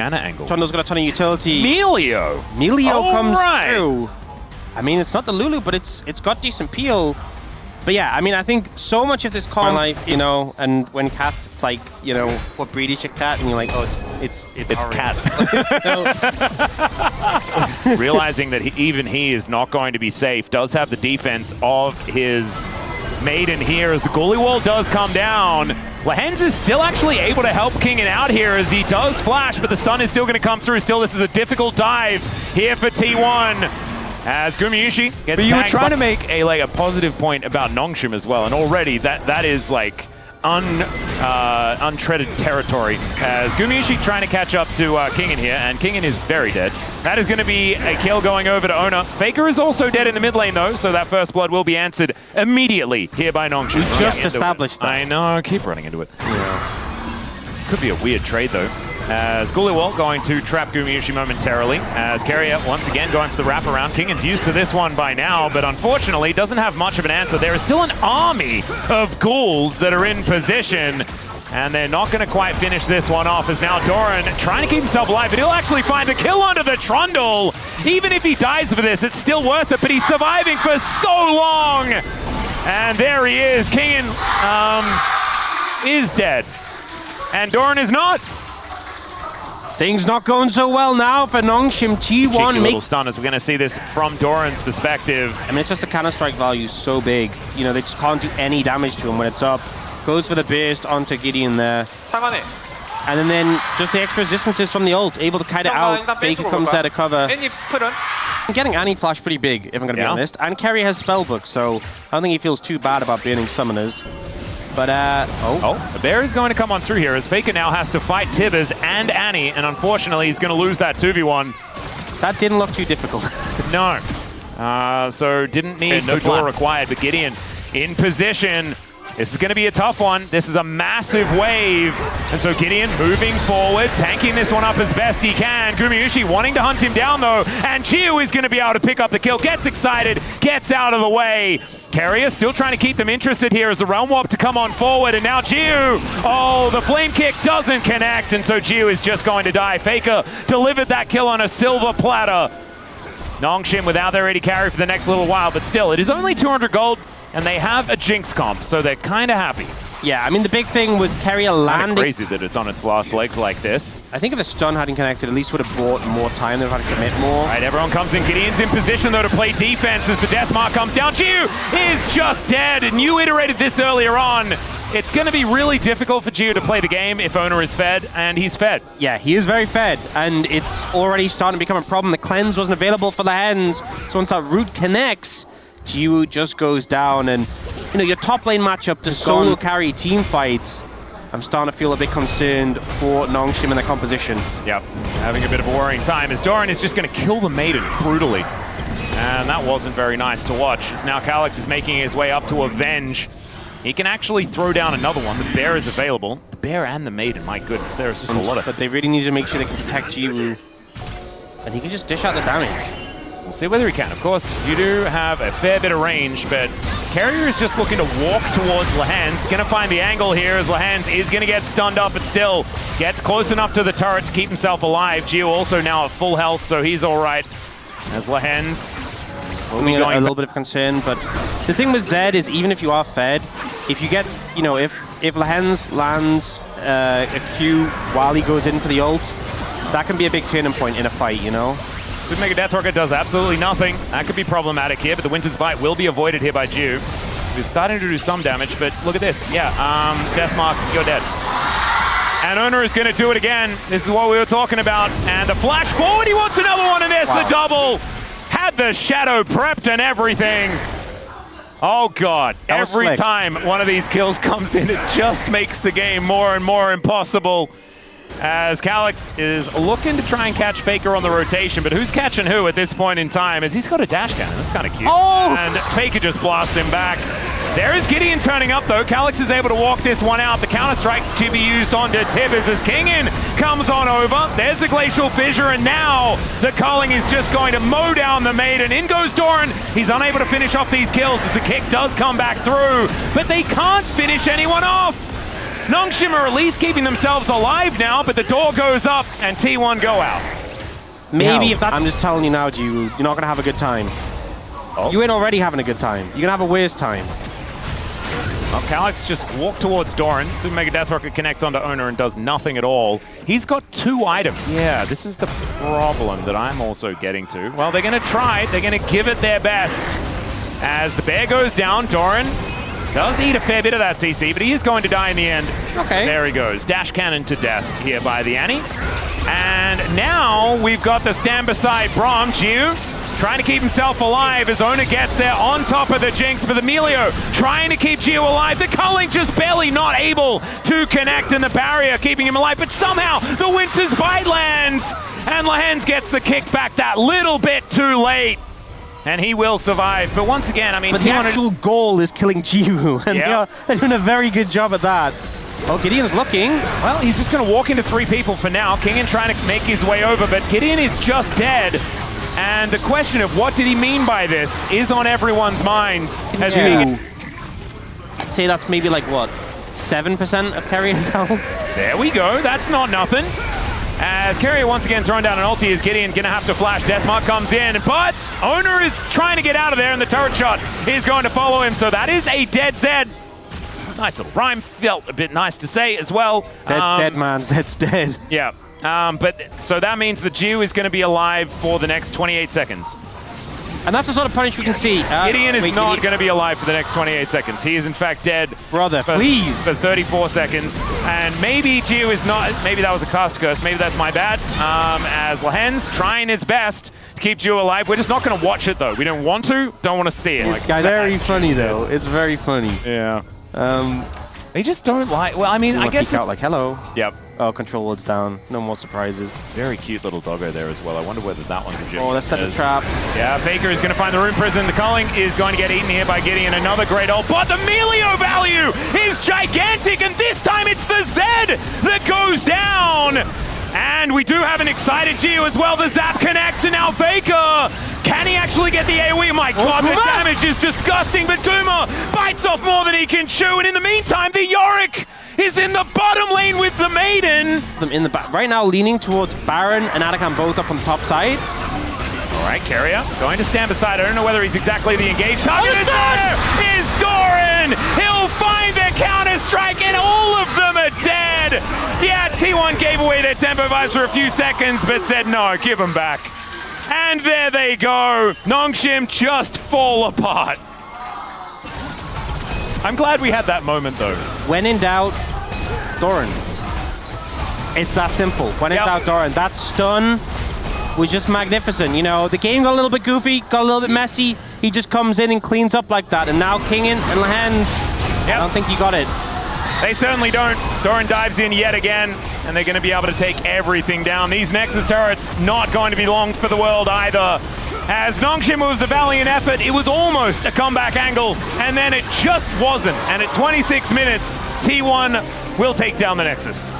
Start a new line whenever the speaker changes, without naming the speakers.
angle.
Trundle's got a ton of utility.
Melio
comes
right
through. I mean, it's not the Lulu, but it's got decent peel. But yeah, I mean, I think so much of this common life, you know, and when cats, it's like, you know, what breed is your cat? And you're like, oh, it's
cat. Realizing that even he is not going to be safe, does have the defense of his maiden here as the goalie wall does come down. Lehens is still actually able to help Kingen out here as he does flash, but the stun is still going to come through. Still, this is a difficult dive here for T1. As Gumayusi gets
But you were
tagged
trying to make a positive point about Nongshim as well, and already that is like untreaded territory. As Gumayusi trying to catch up to Kingen here, and Kingen is very dead. That is going to be a kill going over to Ona. Faker is also dead in the mid lane though, so that first blood will be answered immediately here by Nongshim.
We just established that.
I know, keep running into it.
Yeah.
Could be a weird trade though. As Guliwal going to trap Gumayusi momentarily. As Carrier once again going for the wraparound. Kingen's used to this one by now, but unfortunately doesn't have much of an answer. There is still an army of ghouls that are in position, and they're not going to quite finish this one off as now Doran trying to keep himself alive, but he'll actually find the kill under the Trundle. Even if he dies for this, it's still worth it, but he's surviving for so long. And there he is. Kingen is dead, and Doran is not.
Things not going so well now for Nongshim. T1
Cheeky little stun as we're going to see this from Doran's perspective.
I mean, it's just the counter-strike value is so big. You know, they just can't do any damage to him when it's up. Goes for the burst onto Gideon there. And then just the extra resistances from the ult, able to kite it out. Faker comes out of cover. I'm getting Annie flash pretty big, if I'm going to be honest. And Carry has Spellbook, so I don't think he feels too bad about burning summoners. But,
the bear is going to come on through here as Faker now has to fight Tibbers and Annie, and unfortunately he's going to lose that 2v1.
That didn't look too difficult.
No. So didn't need no door required, but Gideon in position. This is going to be a tough one. This is a massive wave. And so Gideon moving forward, tanking this one up as best he can. Gumayusi wanting to hunt him down though, and Chiu is going to be able to pick up the kill, gets excited, gets out of the way. Carrier still trying to keep them interested here as the Realm Warp to come on forward, and now Jiu! Oh, the Flame Kick doesn't connect, and so Jiu is just going to die. Faker delivered that kill on a silver platter. Nongshim without their AD carry for the next little while, but still, it is only 200 gold, and they have a Jinx comp, so they're kind of happy.
Yeah, I mean, the big thing was Carrier landing.
Crazy that it's on its last legs like this.
I think if the stun hadn't connected, at least would have bought more time. They would have had to commit more.
All right, everyone comes in. Gideon's in position, though, to play defense as the death mark comes down. Jiu is just dead, and you iterated this earlier on. It's going to be really difficult for Jiu to play the game if Owner is fed, and he's fed.
Yeah, he is very fed, and it's already starting to become a problem. The cleanse wasn't available for the Hens, so once that root connects, Jiu just goes down, and you know, your top lane matchup to solo carry team fights, I'm starting to feel a bit concerned for Nongshim and the composition.
Yep, having a bit of a worrying time as Doran is just going to kill the Maiden brutally. And that wasn't very nice to watch. As now Calyx is making his way up to avenge. He can actually throw down another one. The bear is available. The bear and the Maiden, my goodness, there's just a lot of...
But they really need to make sure they can protect Jiru. And he can just dish out the damage.
We'll see whether he can. Of course, you do have a fair bit of range, but Carrier is just looking to walk towards Lehens. Going to find the angle here as Lehens is going to get stunned up, but still gets close enough to the turret to keep himself alive. Gio also now at full health, so he's all right. As Lehens will be going
a little bit of concern, but the thing with Zed is even if you are fed, if you get, you know, if Lehens lands a Q while he goes in for the ult, that can be a big turning point in a fight, you know?
Super Mega Death Rocket does absolutely nothing. That could be problematic here, but the Winter's Bite will be avoided here by Jiu. He's starting to do some damage, but look at this. Yeah, Deathmark, you're dead. And Owner is going to do it again. This is what we were talking about. And the flash forward, he wants another one, and there's the double. Had the shadow prepped and everything. Oh God, every time one of these kills comes in, it just makes the game more and more impossible. As Calyx is looking to try and catch Faker on the rotation, but who's catching who at this point in time? As he's got a dash cannon, that's kind of cute.
Oh!
And Faker just blasts him back. There is Gideon turning up though. Calyx is able to walk this one out. The counter-strike to be used onto Tibbers as Kingen comes on over. There's the Glacial Fissure, and now the culling is just going to mow down the Maiden. In goes Doran. He's unable to finish off these kills as the kick does come back through, but they can't finish anyone off. Nongshim are at least keeping themselves alive now, but the door goes up and T1 go out.
Maybe if that... I'm just telling you now, G, you're not going to have a good time. Oh. You ain't already having a good time. You're going to have a worse time.
Well, Calyx just walked towards Doran. Super Mega Death Rocket connects onto Owner and does nothing at all. He's got 2 items. Yeah, this is the problem that I'm also getting to. Well, they're going to try. They're going to give it their best. As the bear goes down, Doran does eat a fair bit of that CC, but he is going to die in the end.
Okay.
There he goes. Dash cannon to death here by the Annie. And now we've got the stand beside Braum. Jiu trying to keep himself alive as Owner gets there on top of the Jinx, but the Melio trying to keep Gio alive. The culling just barely not able to connect in the barrier, keeping him alive, but somehow the Winter's Bite lands, and Lehens gets the kickback that little bit too late. And he will survive, but once again, I mean...
But the actual goal is killing Jiu, and they're doing a very good job at that. Oh, Gideon's looking.
Well, he's just going to walk into 3 people for now. Kingen trying to make his way over, but Gideon is just dead. And the question of what did he mean by this is on everyone's minds. As
I'd say that's maybe like, what, 7% of Carrier's health?
There we go. That's not nothing. As Carrier once again thrown down an ulti, is Gideon going to have to flash. Deathmark comes in, but Owner is trying to get out of there, and the turret shot is going to follow him. So that is a dead Zed. Nice little rhyme. Felt a bit nice to say as well.
Zed's dead, man. Zed's dead.
Yeah. But so that means the Jiu is going to be alive for the next 28 seconds.
And that's the sort of punish we can see.
Gideon is not going to be alive for the next 28 seconds. He is in fact dead.
Brother, please.
For 34 seconds. And maybe Jiu is not, maybe that was a cast curse. Maybe that's my bad. As Lehens trying his best to keep Jiu alive. We're just not going to watch it though. We don't want to see it.
It's very funny though. It's very funny.
Yeah. They just don't like, well, I mean, I guess...
out like, hello.
Yep.
Oh, control wood's down. No more surprises.
Very cute little doggo there as well. I wonder whether that one's a joke.
Oh, let's set the trap.
Yeah, Faker is going to find the Rune Prison. The culling is going to get eaten here by Gideon. Another great ult, but the Melio value is gigantic, and this time it's the Zed that goes down. And we do have an excited Geo as well. The Zap connects, and now Faker. Can he actually get the AoE? My God, the damage is disgusting, but Guma bites off more than he can chew. And in the meantime, the Yorick is in the bottom lane with the Maiden.
In the back right now, leaning towards Baron and Atakan both up on the top side.
All right, Carrier going to stand beside. I don't know whether he's exactly the engaged target. There is Doran. He'll find the counter-strike, and all of them are dead. Yeah, T1 gave away their tempo vibes for a few seconds, but said no, give them back. And there they go. Nongshim just fall apart. I'm glad we had that moment, though.
When in doubt, Doran. It's that simple. When in doubt, Doran. That stun was just magnificent. You know, the game got a little bit goofy, got a little bit messy. He just comes in and cleans up like that. And now Kingen and Lehens, I don't think he got it.
They certainly don't. Doran dives in yet again, and they're going to be able to take everything down. These Nexus turrets not going to be long for the world either. As Nongshim was a valiant effort, it was almost a comeback angle, and then it just wasn't. And at 26 minutes, T1 will take down the Nexus.